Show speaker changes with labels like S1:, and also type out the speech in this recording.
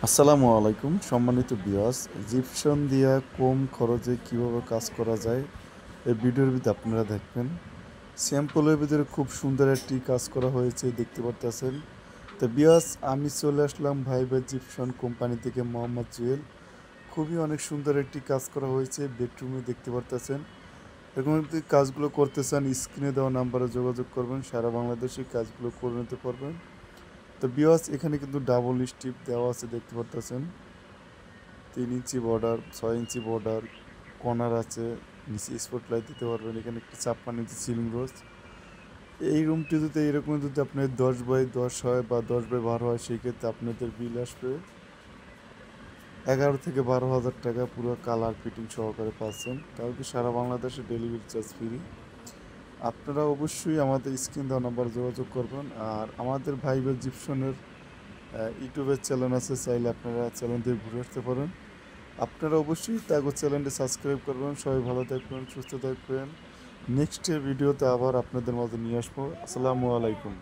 S1: আসসালামু আলাইকুম সম্মানিত ভিউয়ার্স। জিপসাম দিয়া কম খরচে কিভাবে কাজ করা যায় এই ভিডিওর ভিতরে আপনারা দেখবেন। স্যাম্পলের ভিতরে খুব সুন্দর একটি কাজ করা হয়েছে দেখতে পারতেছেন। তো ভিউয়ার্স, আমি চলে আসলাম ভাইবা জিপসাম কোম্পানি থেকে, মোহাম্মদ জুয়েল। খুবই অনেক সুন্দর একটি কাজ করা হয়েছে, বেডরুমে দেখতে পারতেছেন। এরকম যদি কাজগুলো করতে চান স্ক্রিনে দেওয়া নাম্বারে যোগাযোগ করবেন, সারা বাংলাদেশে কাজগুলো করে নিতে পারবেন। তো ভিউয়ার্স, এখানে কিন্তু ডাবল স্টিপ দেওয়া আছে দেখতে পারতেছেন। 3 ইঞ্চি বর্ডার, 6 ইঞ্চি বর্ডার, কর্নার আছে, নিচে স্পটলাইট দিতে পারবেন। এখানে একটি 56 ইঞ্চি সিলিং রোজ। এই রুমটি যদি এরকম যদি আপনার 10x10 হয় বা 10x12 হয়, সেই ক্ষেত্রে আপনাদের বিল আসবে 11 থেকে 12 হাজার টাকা। পুরো কালার ফিটিং সহকারে পাচ্ছেন, তাও কি সারা বাংলাদেশে ডেলিভারি চার্জ ফ্রি। আপনারা অবশ্যই আমাদের স্ক্রিন দেওয়া নাম্বার যোগাযোগ করবেন। আর আমাদের ভাইবা জিপসনের ইউটিউবের চ্যানেল আছে, চাইলে আপনারা চ্যানেল দিয়ে ঘুরে আসতে পারেন। আপনারা অবশ্যই তাগো চ্যানেলটি সাবস্ক্রাইব করবেন। সবাই ভালো থাকবেন, সুস্থ থাকবেন। নেক্সট ভিডিওতে আবার আপনাদের মাঝে নিয়ে আসবো। আসসালামু আলাইকুম।